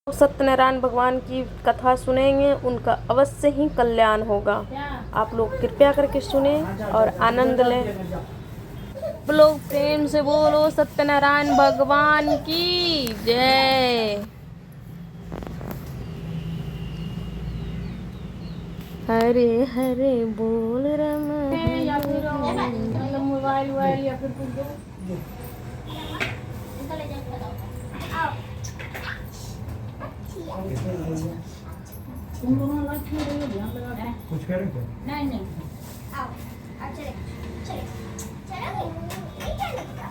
सत्यनारायण भगवान की कथा सुनेंगे, उनका अवश्य ही कल्याण होगा। आप लोग कृपया करके सुने और आनंद लें। बोलो प्रेम से बोलो सत्यनारायण भगवान की जय। हरे हरे बोल रम या फिर मोबाइल या फिर तुम दोनों अलग क्यों रहे हो? ध्यान लगा कुछ करें क्या? नहीं आओ अब चले चले चलो नहीं क्या लगता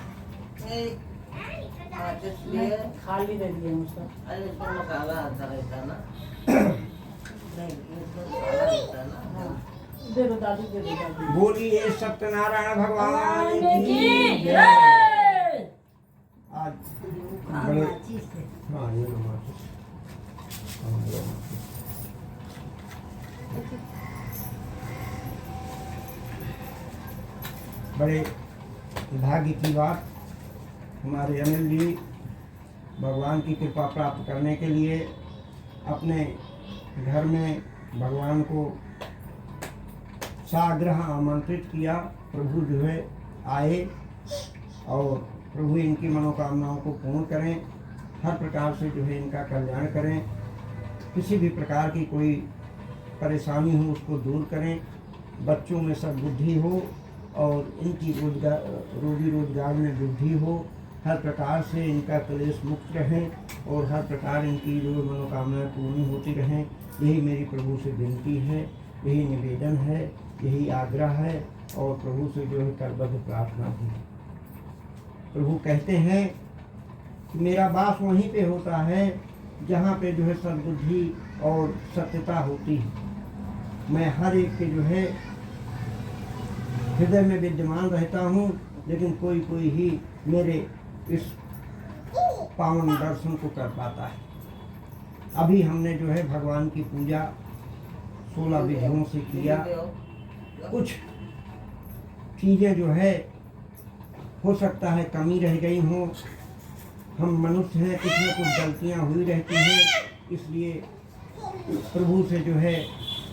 खाली रह गया मुझका। अरे इसमें काला आता रहता ना। नहीं इसमें काला रहता ना। दे दो दादी, दे दो दादी। बोलिए सत्यनारायण भगवान की जय। जय। आज बड़े हाँ ये लो माचिस। हाँ, ये लो माचिस। बड़े भाग्य की बात, हमारे अनिल जी भगवान की कृपा प्राप्त करने के लिए अपने घर में भगवान को साग्रह आमंत्रित किया। प्रभु जो है आए और प्रभु इनकी मनोकामनाओं को पूर्ण करें, हर प्रकार से जो है इनका कल्याण करें, किसी भी प्रकार की कोई परेशानी हो उसको दूर करें, बच्चों में सद्बुद्धि हो और इनकी रोजी रोजगार में वृद्धि हो, हर प्रकार से इनका क्लेश मुक्त रहें और हर प्रकार इनकी जो मनोकामनाएं पूर्ण होती रहें। यही मेरी प्रभु से विनती है, यही निवेदन है, यही आग्रह है और प्रभु से जो है करबद्ध प्रार्थना भी। प्रभु कहते हैं कि मेरा वास वहीं पे होता है जहाँ पे जो है सद्बुद्धि और सत्यता होती है। मैं हर एक के जो है हृदय में विद्यमान रहता हूँ, लेकिन कोई कोई ही मेरे इस पावन दर्शन को कर पाता है। अभी हमने जो है भगवान की पूजा 16 विधियों से किया। कुछ चीज़ें जो है हो सकता है कमी रह गई हों, हम मनुष्य हैं, कुछ न कुछ गलतियाँ हुई रहती हैं, इसलिए प्रभु से जो है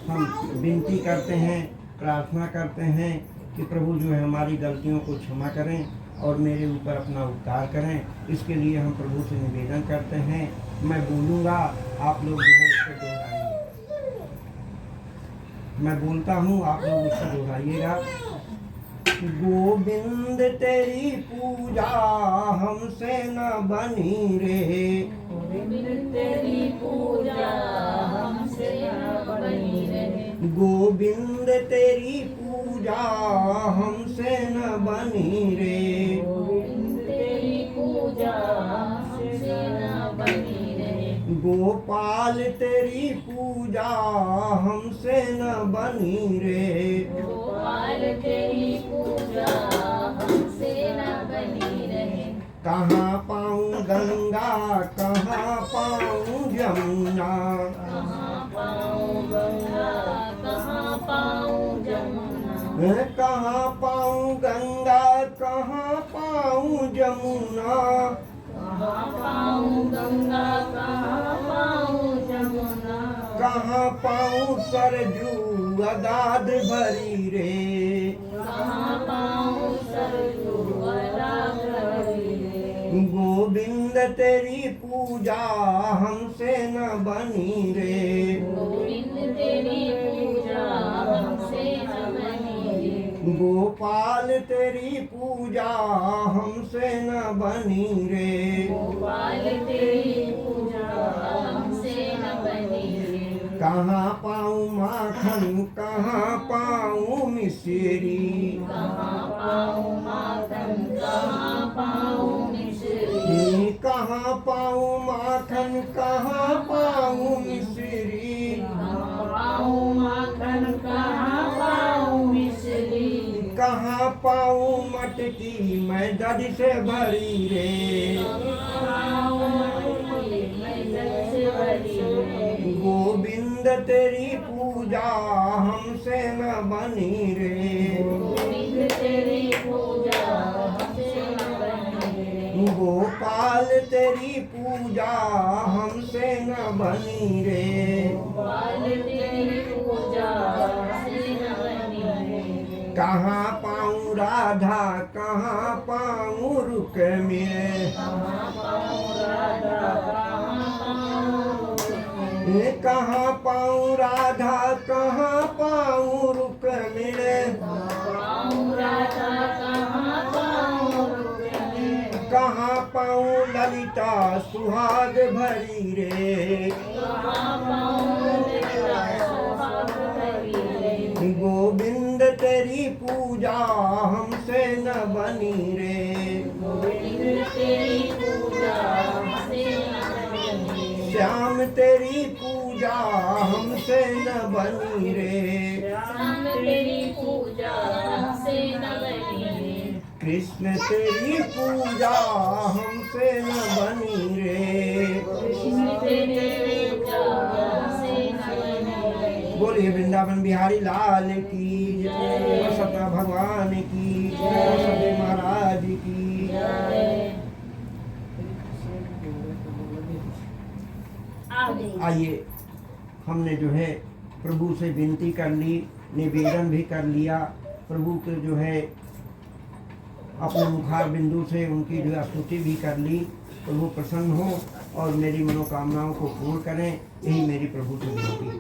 हम विनती करते हैं, प्रार्थना करते हैं कि प्रभु जो है हमारी गलतियों को क्षमा करें और मेरे ऊपर अपना उपकार करें। इसके लिए हम प्रभु से निवेदन करते हैं। मैं बोलूँगा, आप लोग जो है उसको दोहराएंगे। मैं बोलता हूँ, आप लोग उसको दोहराइएगा। गोविंद तेरी पूजा हमसे न बनी रे, गोविंद तेरी पूजा हमसे न बनी रहे। गोविंद तेरी पूजा हमसे न बनी रे, गोविंद तेरी पूजा हमसे न बनी रहे। गोपाल तेरी पूजा हमसे न बनी रे, गोपाल तेरी पूजा हमसे न बनी रहे। कहाँ पाऊँ गंगा कहाँ पाऊँ जमुना, कहाँ पाऊँ गंगा कहाँ पाऊँ जमुना। कहाँ पाऊँ गंगा कहाँ पाऊँ जमुना, कहाँ पाऊँ गंगा कहाँ पाऊँ जमुना। कहाँ पाऊँ सरजू अदाद भरी रे, कहाँ पाऊँ सरजू अदाद भरी रे। गोविंद तेरी पूजा हमसे न बनी रे, गोविंद तेरी पूजा हमसे न बनी रे। गोपाल तेरी पूजा हमसे न बनी रे, गोपाल तेरी पूजा हमसे न बनी रे। कहाँ पाऊँ माखन कहाँ पाऊँ मिश्री, कहाँ पाऊँ माखन कहाँ पाऊँ मिश्री। कहाँ पाऊँ माखन कहाँ पाऊँ मिश्री, कहाँ पाऊँ माखन कहाँ पाऊँ मिश्री। कहाँ पाऊँ मटकी मैं दर्द से भरी रे, गोविंद तेरी पूजा हमसे न बनी रे, गोविंद तेरी पूजा हमसे न बनी रे। गोपाल तेरी पूजा हमसे न बनी रे। गोपाल तेरी पूजा से न बनी रे। कहाँ पाऊँ राधा कहाँ पाऊँ रुक मिले। कहाँ पाऊँ राधा कहाँ पाऊँ रुक मिले। कहाँ पाऊँ राधा कहाँ पाऊँ रुक मिले। पाऊँ राधा कहाँ पाऊँ रुक मिले। कहाँ पाऊँ ललिता सुहाग भरी रे। कहाँ पाऊँ ललिता सुहाग भरी रे। गोविंद तेरी पूजा हमसे न बनी रे। गोविंद तेरी पूजा हमसे न बनी रे। श्याम तेरी पूजा हमसे न बनी रे। श्याम तेरी पूजा हमसे न बनी रे। कृष्ण तेरी पूजा हमसे न बनी रे। कृष्ण तेरी पूजा हमसे न बनी रे। बोलिए वृंदावन बिहारी लाल की जय। सता भगवान की जय। सदे महाराज की जय। आइए हमने जो है प्रभु से विनती कर ली, निवेदन भी कर लिया। प्रभु के जो है अपने मुखार बिंदु से उनकी जो है स्तुति भी कर ली। प्रभु प्रसन्न हो और मेरी मनोकामनाओं को पूर्ण करें, यही मेरी प्रभु से विनती है।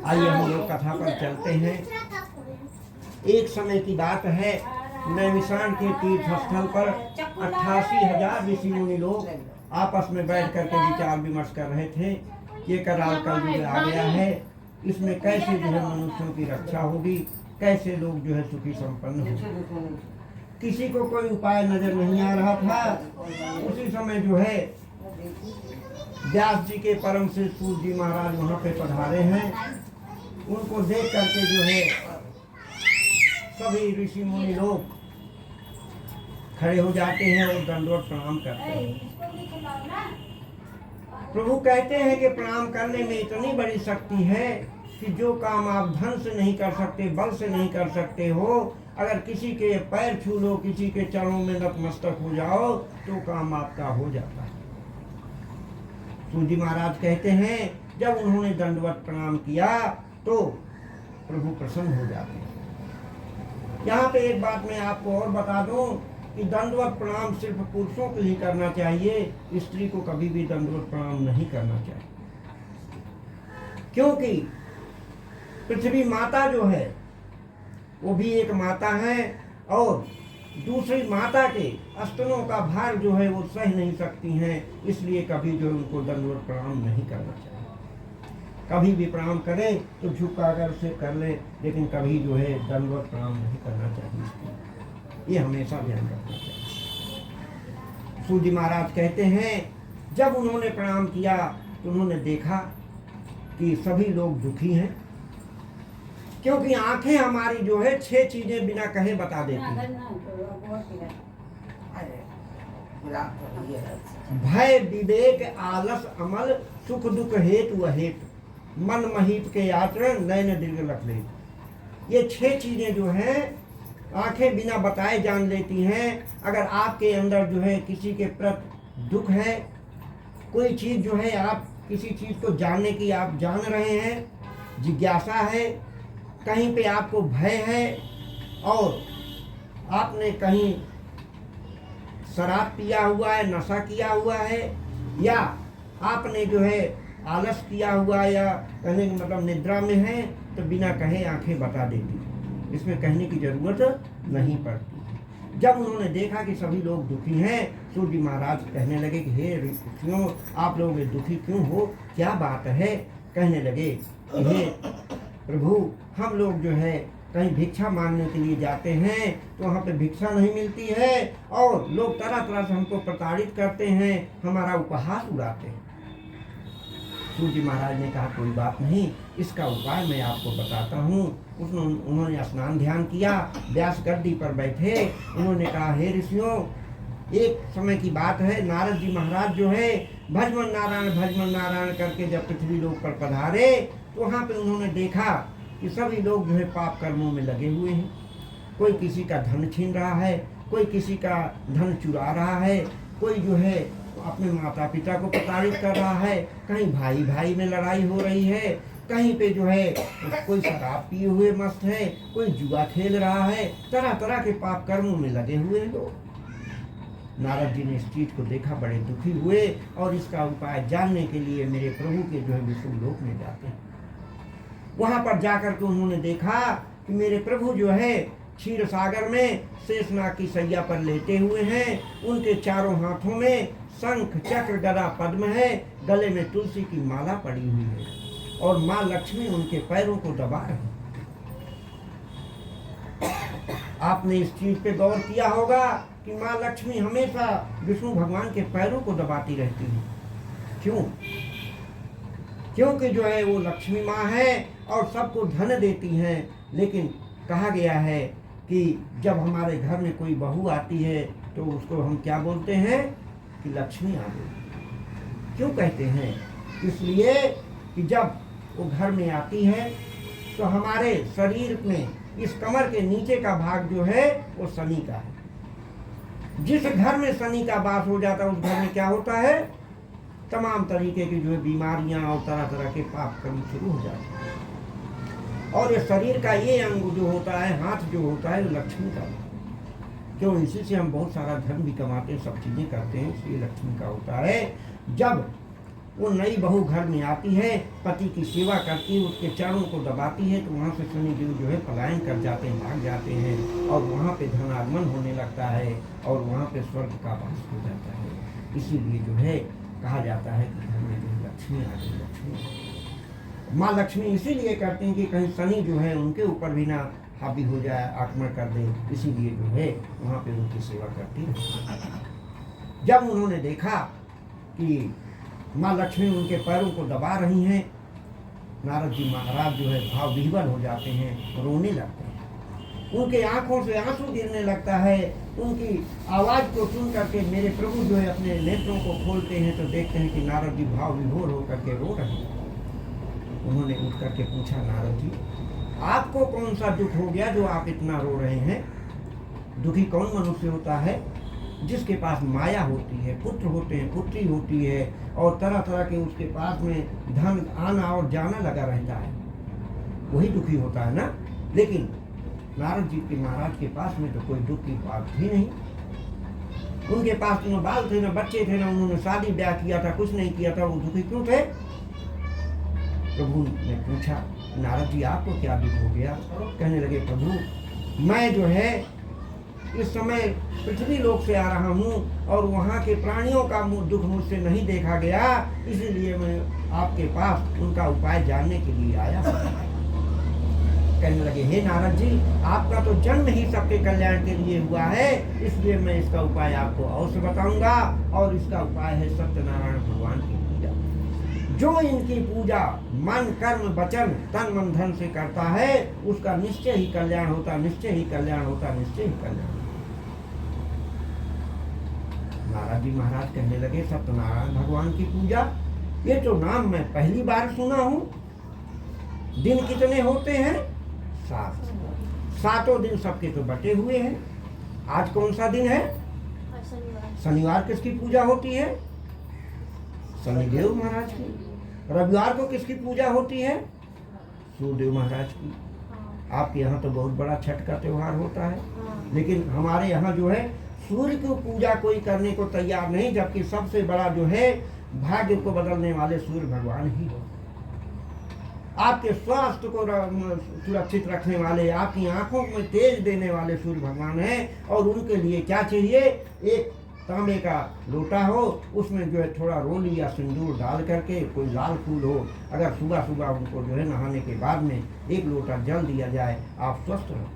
आइए हम लोग कथा पर चलते हैं। एक समय की बात है, नैमिषारण्य के तीर्थ स्थल पर 88,000 ऋषि मुनि लोग आपस में बैठ करके विचार विमर्श कर रहे थे कि ये कराल कलयुग आ गया है, इसमें कैसे जो है मनुष्यों की रक्षा होगी, कैसे लोग जो है सुखी संपन्न होंगे। किसी को कोई उपाय नजर नहीं आ रहा था। उसी समय जो है व्यास जी के परम श्री सूत जी महाराज वहाँ पे पधारे हैं। उनको देख करके जो है सभी ऋषि मुनि लोग खड़े हो जाते हैं और दंडवत प्रणाम करते हैं। प्रभु कहते हैं कि प्रणाम करने में इतनी बड़ी शक्ति है कि जो काम आप धन से नहीं कर सकते, बल से नहीं कर सकते हो, अगर किसी के पैर छू लो, किसी के चरणों में नतमस्तक हो जाओ तो काम आपका हो जाता है। सूत जी महाराज कहते हैं जब उन्होंने दंडवत प्रणाम किया तो प्रभु प्रसन्न हो जाते हैं। यहाँ पे एक बात मैं आपको और बता दूं कि दंडवत प्रणाम सिर्फ पुरुषों को ही करना चाहिए, स्त्री को कभी भी दंडवत प्रणाम नहीं करना चाहिए। क्योंकि पृथ्वी माता जो है वो भी एक माता है और दूसरी माता के स्तनों का भार जो है वो सह नहीं सकती हैं, इसलिए कभी जो उनको दंडवत प्रणाम नहीं करना चाहिए। कभी भी प्रणाम करें तो झुका कर से कर ले, लेकिन कभी जो है दंडवत प्रणाम नहीं करना चाहिए। ये हमेशा ध्यान रखना चाहिए। सूत जी महाराज कहते हैं जब उन्होंने प्रणाम किया तो उन्होंने देखा कि सभी लोग दुखी हैं, क्योंकि आंखें हमारी जो है 6 चीजें बिना कहे बता देती हैं। भय विवेक आलस अमल सुख दुख हेतु अहेतु मन महीप के आचरण नयन दीर्घ लख ले। ये 6 चीजें जो हैं आंखें बिना बताए जान लेती हैं। अगर आपके अंदर जो है किसी के प्रति दुख है, कोई चीज जो है आप किसी चीज को जानने की आप जान रहे हैं, जिज्ञासा है, कहीं पे आपको भय है और आपने कहीं शराब पिया हुआ है, नशा किया हुआ है, या आपने जो है आलस किया हुआ है, या कहने का मतलब निद्रा में है, तो बिना कहे आंखें बता देती हैं। इसमें कहने की जरूरत नहीं पड़ती। जब उन्होंने देखा कि सभी लोग दुखी हैं, सूत जी महाराज कहने लगे कि हे ऋषियों, आप लोग दुखी क्यों हो, क्या बात है। कहने लगे कि हे प्रभु, हम लोग जो है कहीं भिक्षा मांगने के लिए जाते हैं तो वहाँ पे भिक्षा नहीं मिलती है और लोग तरह तरह से हमको प्रताड़ित करते हैं, हमारा उपहास उड़ाते हैं। सूत जी महाराज ने कहा कोई बात नहीं, इसका उपाय मैं आपको बताता हूँ। उन्होंने स्नान ध्यान किया, व्यास गद्दी पर बैठे। उन्होंने कहा हे ऋषियों, एक समय की बात है, नारद जी महाराज जो है भजमन नारायण करके जब पृथ्वी लोक पर पधारे तो वहाँ पे उन्होंने देखा कि सभी लोग जो है पाप कर्मों में लगे हुए हैं। कोई किसी का धन छीन रहा है, कोई किसी का धन चुरा रहा है, कोई जो है अपने माता पिता को प्रताड़ित कर रहा है, कहीं भाई भाई में लड़ाई हो रही है, कहीं पे जो है कोई शराब पिए हुए मस्त है, कोई जुआ खेल रहा है, तरह तरह के पाप कर्मों में लगे हुए हैं लोग। नारद जी ने इस चीज को देखा, बड़े दुखी हुए और इसका उपाय जानने के लिए मेरे प्रभु के जो है विष्णु लोक में जाते हैं। वहां पर जाकर के उन्होंने देखा कि मेरे प्रभु जो है क्षीर सागर में शेषनाग की सैया पर लेटे हुए हैं, उनके चारों हाथों में शंख चक्र गदा पद्म है, गले में तुलसी की माला पड़ी हुई है और माँ लक्ष्मी उनके पैरों को दबा रही। आपने इस चीज पे गौर किया होगा कि माँ लक्ष्मी हमेशा विष्णु भगवान के पैरों को दबाती रहती है। क्यों? क्योंकि जो है वो लक्ष्मी माँ है और सबको धन देती हैं। लेकिन कहा गया है कि जब हमारे घर में कोई बहू आती है तो उसको हम क्या बोलते हैं कि लक्ष्मी आ गई। क्यों कहते हैं? इसलिए कि जब वो घर में आती है तो हमारे शरीर में इस कमर के नीचे का भाग जो है वो शनि का है। जिस घर में शनि का वास हो जाता है उस घर में क्या होता है? तमाम तरीके की जो है बीमारियां और तरह तरह के पाप कर्म शुरू हो जाते हैं। और ये शरीर का ये अंग जो होता है, हाथ जो होता है, लक्ष्मी का। क्यों? इसी से हम बहुत सारा धन भी कमाते हैं, सब चीजें करते हैं, इसलिए लक्ष्मी का होता है। जब वो नई बहू घर में आती है, पति की सेवा करती है, उसके चरणों को दबाती है, तो वहाँ से शनिदेव जो है पलायन कर जाते हैं, भाग जाते हैं और वहाँ पे धनागमन होने लगता है और वहाँ पे स्वर्ग का वास हो जाता है। इसीलिए जो है कहा जाता है कि घर में जो लक्ष्मी आ गई, लक्ष्मी। माँ लक्ष्मी इसीलिए करती हैं कि कहीं शनि जो है उनके ऊपर भी ना हावी हो जाए, आक्रमण कर दे, इसीलिए जो है वहाँ पे उनकी सेवा करती है। जब उन्होंने देखा कि माँ लक्ष्मी उनके पैरों को दबा रही हैं, नारद जी महाराज जो है भाव विह्वल हो जाते हैं, रोने लगते हैं। उनके आंखों से आंसू गिरने लगता है। उनकी आवाज को सुन करके मेरे प्रभु जो है अपने नेत्रों को खोलते हैं तो देखते हैं कि नारद जी भाव विभोर होकर के रो रहे हैं। उन्होंने उठ करके पूछा, नारद जी आपको कौन सा दुख हो गया जो आप इतना रो रहे हैं? दुखी कौन मनुष्य होता है? जिसके पास माया होती है, पुत्र होते हैं, पुत्री होती है और तरह तरह के उसके पास में धन आना और जाना लगा रहता है, वही दुखी होता है ना। लेकिन नारद जी के महाराज के पास में तो कोई दुख की बात ही नहीं। उनके पास न बाल थे, न बच्चे थे, न उन्होंने शादी ब्याह किया था, कुछ नहीं किया था, वो दुखी क्यों थे? प्रभु ने पूछा, नारद जी आपको क्या दुख हो गया? कहने लगे, प्रभु मैं जो है इस समय पृथ्वी लोक से आ रहा हूँ और वहाँ के प्राणियों का दुख मुझसे नहीं देखा गया, इसलिए मैं आपके पास उनका उपाय जानने के लिए आया। कहने लगे, हे नारद जी आपका तो जन्म ही सबके कल्याण के लिए हुआ है, इसलिए मैं इसका उपाय आपको अवश्य बताऊंगा। और इसका उपाय है सत्यनारायण भगवान की पूजा। जो इनकी पूजा मन कर्म वचन तन मन धन से करता है उसका निश्चय ही कल्याण होता, निश्चय ही कल्याण होता, निश्चय ही कल्याण। नारद जी महाराज कहने लगे, सत्यनारायण भगवान की पूजा, ये तो नाम मैं पहली बार सुना हूँ। दिन कितने होते हैं? 7। 7 दिन सबके तो बटे हुए हैं। आज कौन सा दिन है? शनिवार किसकी पूजा होती है? शनिदेव महाराज की। रविवार को किसकी पूजा होती है? सूर्यदेव महाराज की। आपके यहाँ तो बहुत बड़ा छठ का त्योहार होता है, लेकिन हमारे यहाँ जो है सूर्य की पूजा कोई करने को तैयार नहीं, जबकि सबसे बड़ा जो है भाग्य को बदलने वाले सूर्य भगवान ही हो। आपके स्वास्थ्य को सुरक्षित रखने वाले, आपकी आंखों में तेज देने वाले सूर्य भगवान हैं। और उनके लिए क्या चाहिए? एक तांबे का लोटा हो, उसमें जो है थोड़ा रोली या सिंदूर डाल करके कोई लाल फूल हो, अगर सुबह सुबह उनको जो है नहाने के बाद में 1 लोटा जल दिया जाए, आप स्वस्थ रहो।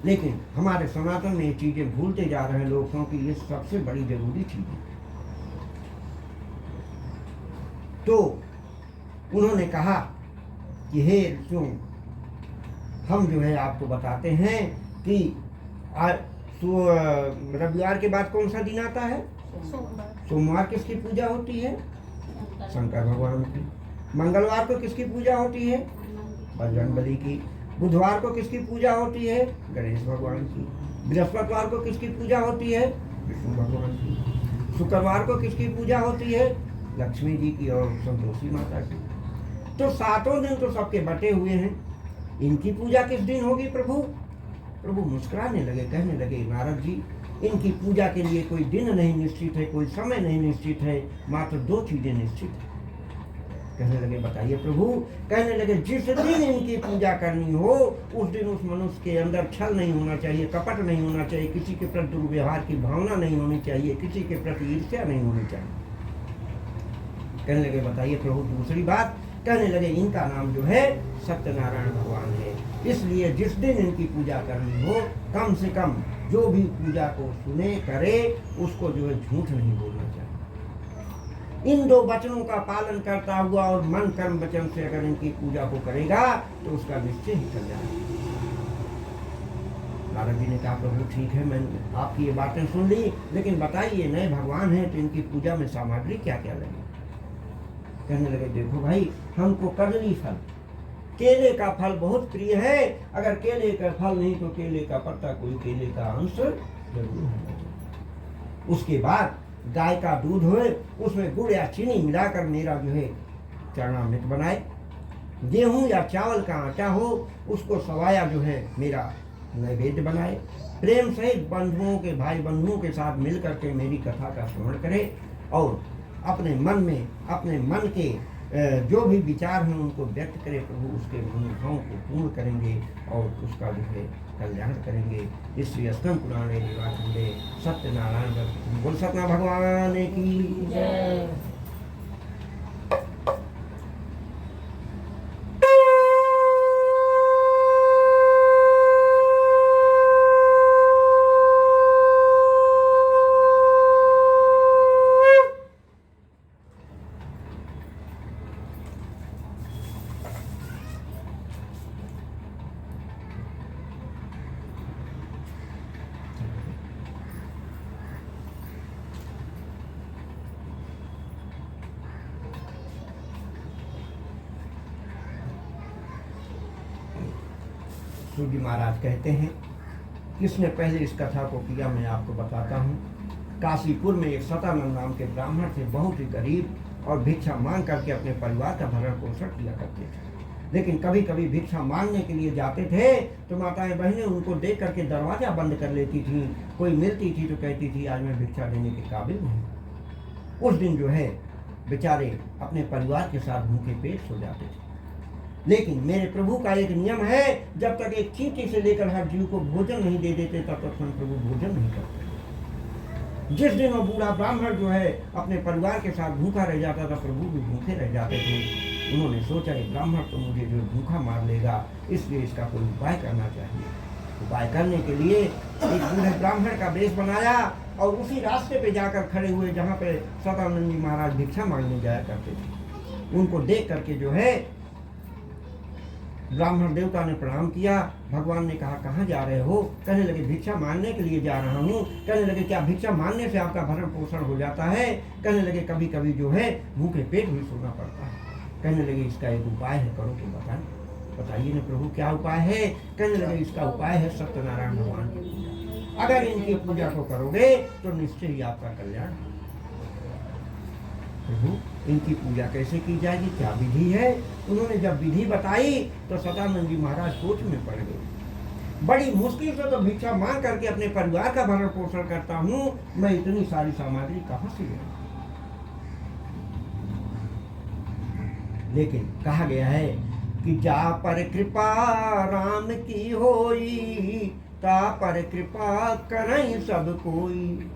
लेकिन हमारे सनातन में ये चीजें भूलते जा रहे हैं लोग, क्योंकि ये सबसे बड़ी जरूरी चीज है। तो उन्होंने कहा कि हे ऋषियों, हम जो है आपको बताते हैं कि रविवार के बाद कौन सा दिन आता है? सोमवार किसकी पूजा होती है? शंकर भगवान की। मंगलवार को किसकी पूजा होती है? बजरंगबली की। बुधवार को किसकी पूजा होती है? गणेश भगवान की। बृहस्पतिवार को किसकी पूजा होती है? विष्णु भगवान की। शुक्रवार को किसकी पूजा होती है? लक्ष्मी जी की और संतोषी माता की। तो 7 दिन तो सबके बटे हुए हैं, इनकी पूजा किस दिन होगी प्रभु? प्रभु मुस्कुराने लगे, कहने लगे नारद जी, इनकी पूजा के लिए कोई दिन नहीं निश्चित है, कोई समय नहीं निश्चित है, मात्र 2 चीजें निश्चित है। कहने लगे बताइए प्रभु। कहने लगे जिस दिन इनकी पूजा करनी हो उस दिन उस मनुष्य के अंदर छल नहीं होना चाहिए, कपट नहीं होना चाहिए, किसी के प्रति दुर्व्यवहार की भावना नहीं होनी चाहिए, किसी के प्रति ईर्ष्या नहीं होनी चाहिए। कहने लगे बताइए प्रभु दूसरी बात। कहने लगे इनका नाम जो है सत्यनारायण भगवान है, इसलिए जिस दिन इनकी पूजा करनी हो कम से कम जो भी पूजा को सुने करे उसको जो है झूठ नहीं बोलना चाहिए। इन 2 वचनों का पालन करता हुआ और मन कर्म वचन से अगर इनकी पूजा को करेगा तो उसका निश्चय ही कल्याण। नारद जी ने कहा प्रभु ठीक है, मैंने आपकी ये बातें सुन ली, लेकिन बताइए नए भगवान हैं तो इनकी पूजा में सामग्री क्या क्या लगे? कहने लगे देखो भाई, हमको कदली फल, केले का फल बहुत प्रिय है। अगर केले का फल नहीं तो केले का पत्ता, कोई केले का अंश जरूर है। उसके बाद गाय का दूध हो, उसमें गुड़ या चीनी मिलाकर मेरा जो है चरणामृत बनाए। गेहूं या चावल का आटा हो, उसको सवाया जो है मेरा नैवेद्य बनाए। प्रेम सहित बंधुओं के, भाई बंधुओं के साथ मिलकर के मेरी कथा का श्रवण करे और अपने मन में, अपने मन के जो भी विचार हैं उनको व्यक्त करे। प्रभु उसके मनोभावों को पूर्ण करेंगे और उसका जो है कल्याण करेंगे। इसलिए स्कंद पुराणे लीलाखंडे सत्यनारायण बोल सतना भगवान की जय। सूर्य महाराज कहते हैं किसने पहले इस कथा को किया मैं आपको बताता हूँ। काशीपुर में एक सतानंद नाम के ब्राह्मण थे, बहुत ही गरीब और भिक्षा मांग करके अपने परिवार का भरण पोषण किया करते थे। लेकिन कभी कभी भिक्षा मांगने के लिए जाते थे तो माताएं बहनें उनको देख करके दरवाजा बंद कर लेती थी। कोई मिलती थी तो कहती थी आज मैं भिक्षा देने के काबिल नहीं। उस दिन जो है बेचारे अपने परिवार के साथ भूखे पेट सो जाते थे। लेकिन मेरे प्रभु का एक नियम है, जब तक एक चींटी से लेकर हर जीव को भोजन नहीं दे देते तब तक स्वयं प्रभु भोजन नहीं करते। जिस दिन वो बूढ़ा ब्राह्मण जो है अपने परिवार के साथ भूखा रह जाता था, प्रभु भी भूखे रह जाते थे। उन्होंने सोचा ये ब्राह्मण तो मुझे जो भूखा मार लेगा, इसलिए इसका कोई उपाय करना चाहिए। उपाय करने के लिए एक बूढ़े ब्राह्मण का वेश बनाया और उसी रास्ते पे जाकर खड़े हुए जहाँ पे सदानंद जी महाराज भिक्षा मांगने जाया करते थे। उनको देख करके जो है ब्राह्मण देवता ने प्रणाम किया। भगवान ने कहा कहाँ जा रहे हो? कहने लगे भिक्षा मांगने के लिए जा रहा हूँ। कहने लगे क्या भिक्षा मांगने से आपका भरण पोषण हो जाता है? कहने लगे कभी कभी जो है भूखे पेट भी सोना पड़ता है। कहने लगे इसका एक उपाय है, करो तो बताइए ना प्रभु क्या उपाय है? कहने लगे इसका उपाय है सत्यनारायण भगवान की पूजा। अगर इनकी पूजा को करोगे तो निश्चय ही आपका कल्याण। प्रभु इनकी पूजा कैसे की जाएगी, क्या विधि है? उन्होंने जब विधि बताई तो सदानंद जी महाराज सोच में पड़ गए। बड़ी मुश्किल से तो भिक्षा मांग करके अपने परिवार का भरण पोषण करता हूँ, मैं इतनी सारी सामग्री कहाँ से ले? लेकिन कहा गया है कि जा पर कृपा राम की होई, ता पर कृपा करई सब कोई।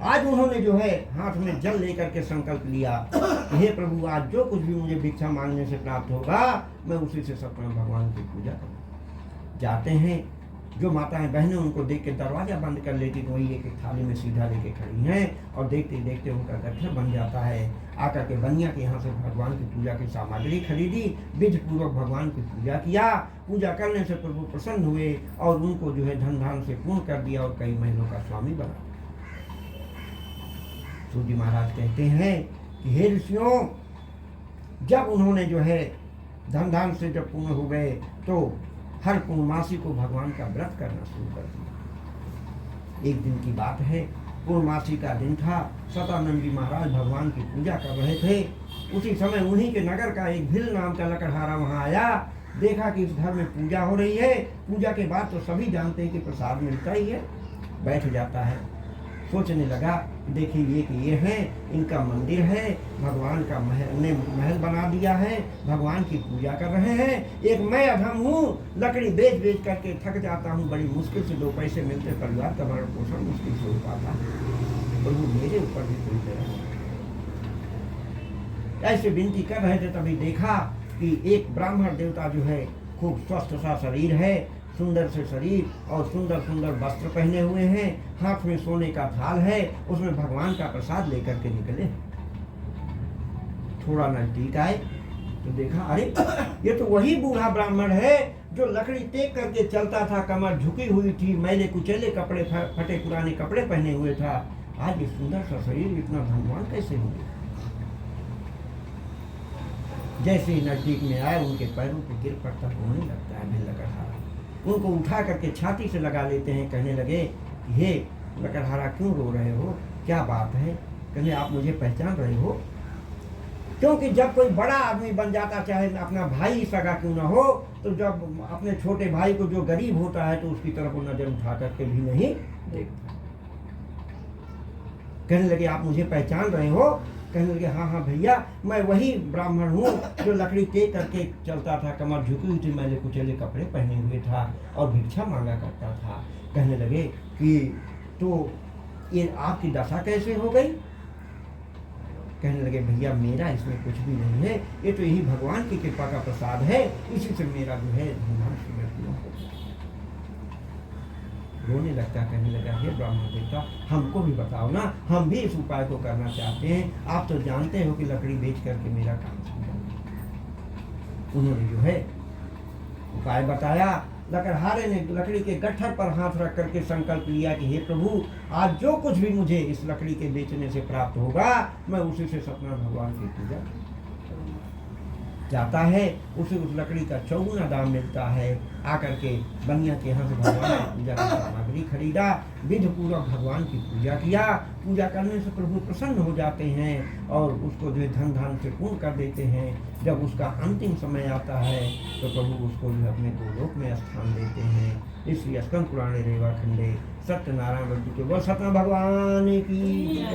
आज उन्होंने जो है हाथ में जल लेकर के संकल्प लिया, हे प्रभु आज जो कुछ भी मुझे भिक्षा मांगने से प्राप्त होगा मैं उसी से सत्यनारायण भगवान की पूजा करूँ। जाते हैं, जो माताएं बहनें उनको देख के दरवाजा बंद कर लेती तो वही एक एक थाली में सीधा लेके खड़ी हैं और देखते देखते उनका गठर बन जाता है। आकर के बनिया के यहाँ से भगवान की पूजा की सामग्री खरीदी, विधि पूर्वक भगवान की पूजा किया। पूजा करने से प्रभु प्रसन्न हुए और उनको जो है धन धान से पूर्ण कर दिया और कई महीनों का स्वामी बना। सूर्य महाराज कहते हैं कि हे ऋषियों, जब उन्होंने जो है धन धान से जब पूर्ण हो गए तो हर पूर्णमासी को भगवान का व्रत करना शुरू कर दिया। एक दिन की बात है, पूर्णमासी का दिन था। सतानंद जी महाराज भगवान की पूजा कर रहे थे। उसी समय उन्हीं के नगर का एक भिल नाम का लकड़हारा वहाँ आया। देखा कि इस घर में पूजा हो रही है। पूजा के बाद तो सभी जानते हैं कि प्रसाद मिलता ही है। बैठ जाता है, सोचने लगा, देखिए कि ये हैं, इनका मंदिर है, भगवान का महल बना दिया है, भगवान की पूजा कर रहे हैं। एक मैं अधम हूँ, लकड़ी बेच बेच करके थक जाता हूँ, बड़ी मुश्किल से 2 पैसे मिलते, परिवार का भरण पोषण मुश्किल से हो पाता है, तो वो मेरे ऊपर भी कोई दया। ऐसे विनती कर रहे थे, तभी देखा कि एक ब्राह्मण देवता जो है, खूब स्वस्थ सा शरीर है, सुंदर से शरीर और सुंदर सुंदर वस्त्र पहने हुए हैं, हाथ में सोने का थाल है, उसमें भगवान का प्रसाद लेकर के निकले। थोड़ा नजदीक आए तो देखा, अरे ये तो वही बूढ़ा ब्राह्मण है जो लकड़ी टेक करके चलता था, कमर झुकी हुई थी, मैले कुचेले कपड़े, फटे पुराने कपड़े पहने हुए था। आज ये सुंदर सा शरीर इतना धनवान कैसे हो गया? जैसे ही नजदीक में आए, उनके पैरों पे गिर पड़ता रोने लगता है भिल लकड़हारा। उनको उठा करके छाती से लगा लेते हैं। कहने लगे, हे लकड़हारा, क्यों रो रहे हो, क्या बात है? कहने, आप मुझे पहचान रहे हो? क्योंकि जब कोई बड़ा आदमी बन जाता, चाहे अपना भाई सगा क्यों ना हो, तो जब अपने छोटे भाई को जो गरीब होता है तो उसकी तरफ वो नजर उठा करके भी नहीं देखता। कहने लगे, आप मुझे पहचान रहे हो? कहने लगे, हाँ हाँ भैया, मैं वही ब्राह्मण हूँ जो लकड़ी टेक करके चलता था, कमर झुकी हुई थी, मैले कुचेले कपड़े पहने हुए था और भिक्षा मांगा करता था। कहने लगे कि तो ये आपकी दशा कैसे हो गई? कहने लगे, भैया मेरा इसमें कुछ भी नहीं है, ये तो यही भगवान की कृपा का प्रसाद है, इसी से मेरा जो है धूमधाम से मृत्यु हो गई। रोने लगता, कहने लगा, हे ब्राह्मण देवता, हमको भी बताओ ना, हम भी इस उपाय को करना चाहते हैं। आप तो जानते हो कि लकड़ी बेच करके मेरा काम चल जाए। उन्होंने जो है उपाय बताया। लकड़हारे ने लकड़ी के गट्ठर पर हाथ रख करके संकल्प लिया कि हे प्रभु, आज जो कुछ भी मुझे इस लकड़ी के बेचने से प्राप्त होगा, मैं उसी से सत्यनारायण भगवान की पूजा जाता है। उसे उस लकड़ी का 4 दाम मिलता है। आकर के बनिया के यहाँ से भगवान की पूजा की सामग्री खरीदा, विधि पूर्वक भगवान की पूजा किया। पूजा करने से प्रभु प्रसन्न हो जाते हैं और उसको जो धन धान से पूर्ण कर देते हैं। जब उसका अंतिम समय आता है तो प्रभु उसको जो अपने गोलोक में स्थान देते हैं। इसलिए स्कंद पुराणे रेवा खंडे सत्यनारायण वर्तु के बोल सत्यनारायण भगवान की